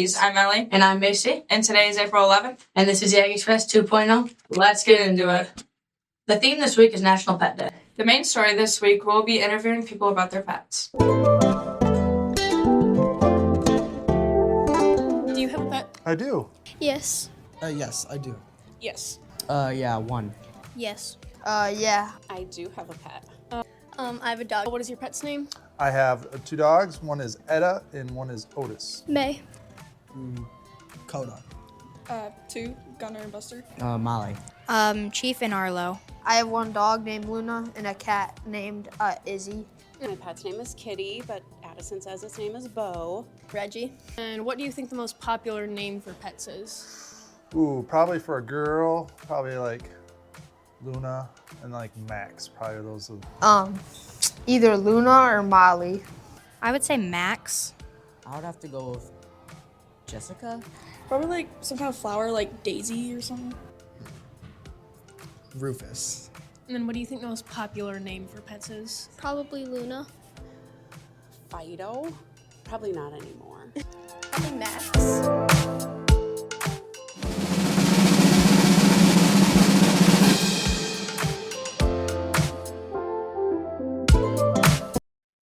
Cheese. I'm Ellie. And I'm Macy. And today is April 11th. And this is the Aggie Express 2.0. Let's get into it. The theme this week is National Pet Day. The main story this week, we'll be interviewing people about their pets. Do you have a pet? I do. Yes. Yes, I do. Yes. Yeah, one. Yes. Yeah. I do have a pet. I have a dog. What is your pet's name? I have two dogs. One is Etta and one is Otis. May. Coda. Two, Gunner and Buster. Molly. Chief and Arlo. I have one dog named Luna and a cat named Izzy. My pet's name is Kitty, but Addison says its name is Bo. Reggie. And what do you think the most popular name for pets is? Ooh, probably for a girl, probably like Luna and like Max. Probably those. Either Luna or Molly. I would say Max. I would have to go with Jessica. Probably like some kind of flower like Daisy or something. Rufus. And then what do you think the most popular name for pets is? Probably Luna. Fido? Probably not anymore. Probably Max.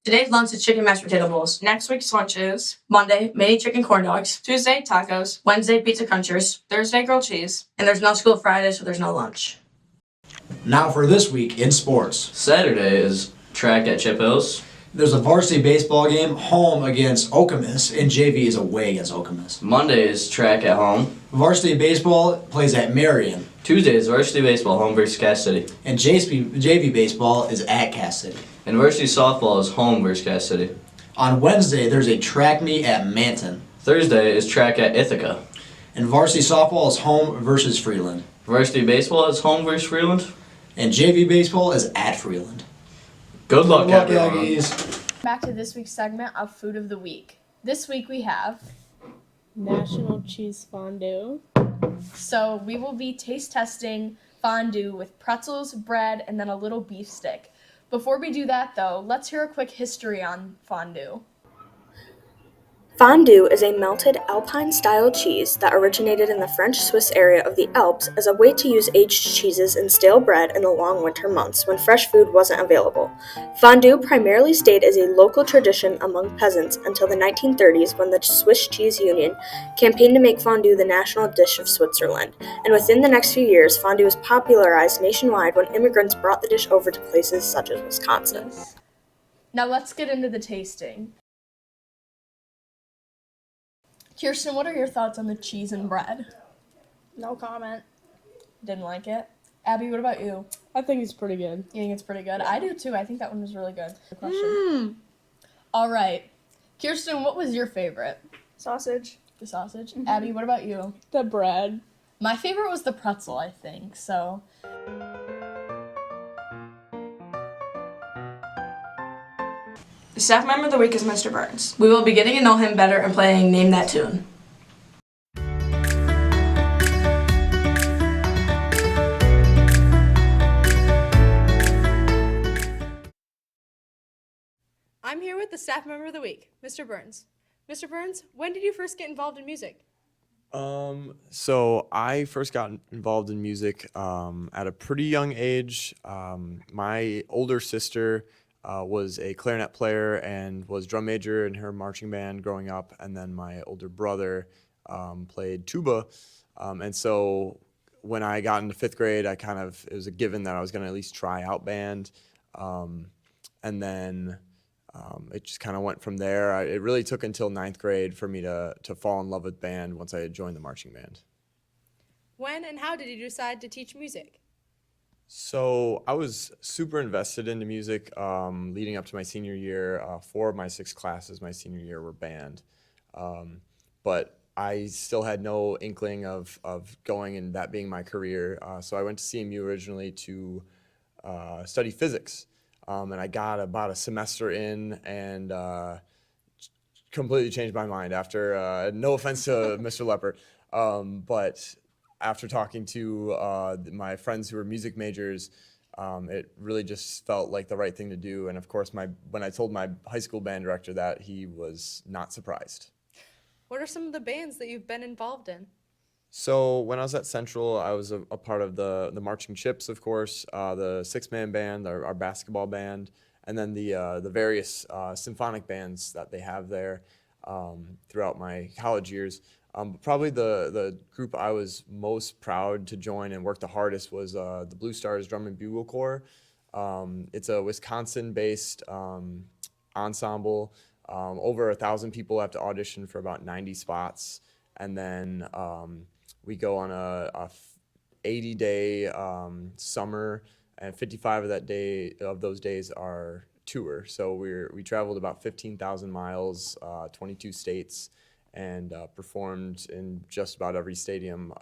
Today's lunch is chicken mashed potato bowls. Next week's lunch is Monday, mini chicken corn dogs. Tuesday, tacos. Wednesday, pizza crunchers. Thursday, grilled cheese. And there's no school Friday, so there's no lunch. Now for this week in sports. Saturday is track at Chip Hills. There's a varsity baseball game home against Okemos, and JV is away against Okemos. Monday is track at home. Varsity baseball plays at Marion, Tuesday is varsity baseball home versus Cass City. and JV baseball is at Cass City. And varsity softball is home versus Cass City. On Wednesday, there's a track meet at Manton, Thursday is track at Ithaca. and varsity softball is home versus Freeland, Varsity baseball is home versus Freeland. and JV baseball is at Freeland. Good luck, everyone. Aggies. Back to this week's segment of Food of the Week. This week we have National Cheese Fondue. So we will be taste testing fondue with pretzels, bread, and then a little beef stick. Before we do that though, let's hear a quick history on fondue. Fondue is a melted Alpine-style cheese that originated in the French-Swiss area of the Alps as a way to use aged cheeses and stale bread in the long winter months when fresh food wasn't available. Fondue primarily stayed as a local tradition among peasants until the 1930s when the Swiss Cheese Union campaigned to make fondue the national dish of Switzerland, and within the next few years, fondue was popularized nationwide when immigrants brought the dish over to places such as Wisconsin. Now let's get into the tasting. Kirsten, what are your thoughts on the cheese and bread? No comment. Didn't like it? Abby, what about you? I think it's pretty good. You think it's pretty good? I do too. I think that one was really good. Good question. All right. Kirsten, what was your favorite? Sausage. The sausage. Abby, what about you? The bread. My favorite was the pretzel, I think. So. The staff member of the week is Mr. Burns. We will be getting to know him better and playing Name That Tune. I'm here with the staff member of the week, Mr. Burns. Mr. Burns, when did you first get involved in music? So I first got involved in music at a pretty young age. My older sister was a clarinet player and was drum major in her marching band growing up, and then my older brother played tuba. And so when I got into 5th grade, it was a given that I was going to at least try out band. And then it just kind of went from there. It really took until 9th grade for me to fall in love with band once I had joined the marching band. When and how did you decide to teach music? So I was super invested into music leading up to my senior year. 4 of my 6 classes my senior year were band. But I still had no inkling of going and that being my career. So I went to CMU originally to study physics. And I got about a semester in and completely changed my mind after, no offense to Mr. Leppert, but after talking to my friends who were music majors, it really just felt like the right thing to do. And of course, when I told my high school band director that, he was not surprised. What are some of the bands that you've been involved in? So when I was at Central, I was a part of the Marching Chips, of course, the six-man band, our basketball band, and then the various symphonic bands that they have there throughout my college years. Probably the group I was most proud to join and work the hardest was the Blue Stars Drum and Bugle Corps. It's a Wisconsin-based ensemble. Over 1,000 people have to audition for about 90 spots, and then we go on a 80-day summer, and 55 of those days are tour. So we traveled about 15,000 miles, 22 states, and performed in just about every stadium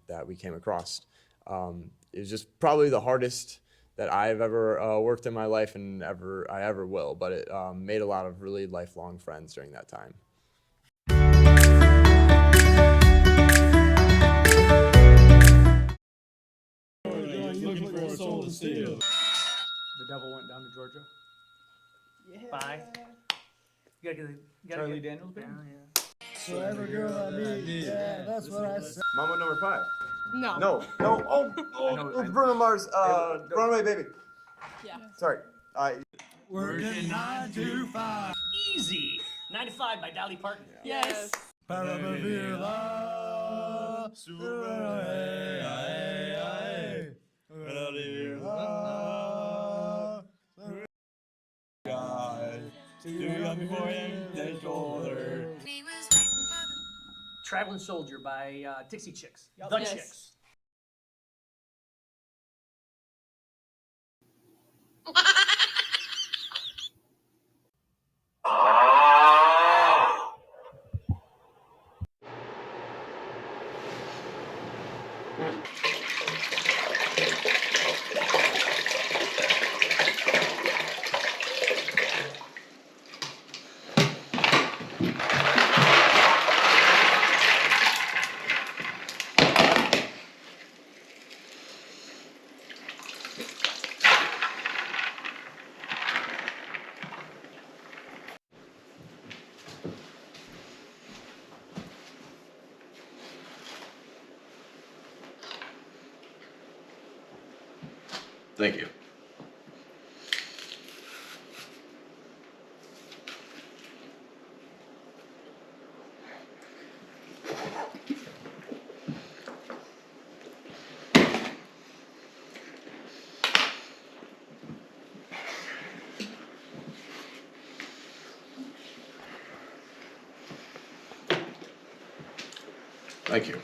that we came across. It was just probably the hardest that I've ever worked in my life and I ever will, but it made a lot of really lifelong friends during that time. Looking for a soul to steal. The devil went down to Georgia. Yeah. Bye. You gotta get Charlie Daniels Band? Yeah. So every girl I meet, yeah, that's what I said. Mama number 5. No. No. It's Bruno Mars, Runaway Baby. Yeah. Sorry. Working 9 to 5. Easy. 9 to 5 by Dolly Parton. Yes. Traveling Soldier by Dixie Chicks. The Yes. Chicks. Thank you. Thank you.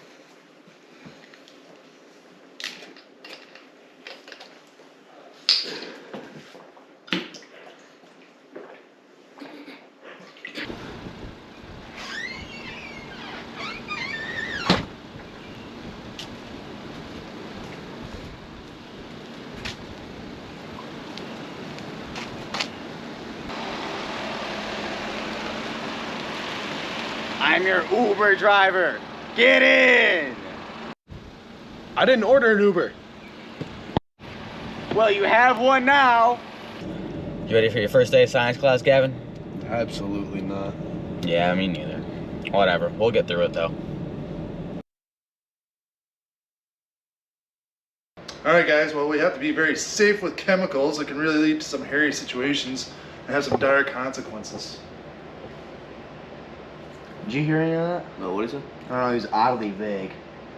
I'm your Uber driver. Get in! I didn't order an Uber. Well, you have one now. You ready for your first day of science class, Gavin? Absolutely not. Yeah, me neither. Whatever, we'll get through it though. Alright guys, well we have to be very safe with chemicals that can really lead to some hairy situations and have some dire consequences. Did you hear any of that? No, what is it? I don't know, he was oddly vague.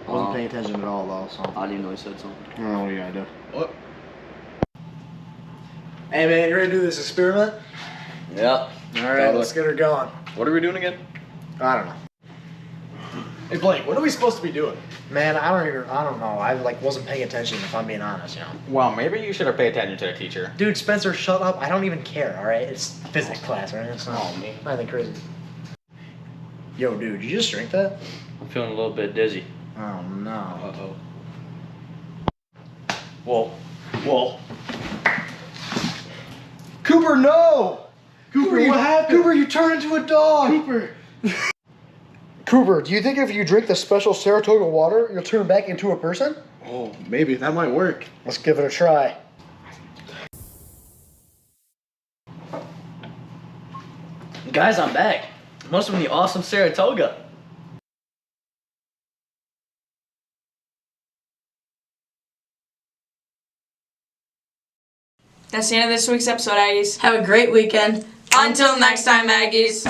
I wasn't paying attention at all though, so. I didn't know he said something. I don't know what you gotta do. What? Hey man, you ready to do this experiment? Yep. Alright, let's get her going. What are we doing again? I don't know. Hey Blake, what are we supposed to be doing? Man, I don't know. I wasn't paying attention if I'm being honest, you know. Well, maybe you should have paid attention to the teacher. Dude, Spencer, shut up. I don't even care, alright? It's physics class, right? It's not nothing crazy. Yo, dude, you just drink that? I'm feeling a little bit dizzy. Oh no. Uh-oh. Whoa. Cooper, no! Cooper, what happened? Cooper, you turned into a dog! Cooper, do you think if you drink the special Saratoga water, you'll turn back into a person? Oh, maybe. That might work. Let's give it a try. Guys, I'm back. Must have been the awesome Saratoga. That's the end of this week's episode, Aggies. Have a great weekend. Until next time, Aggies.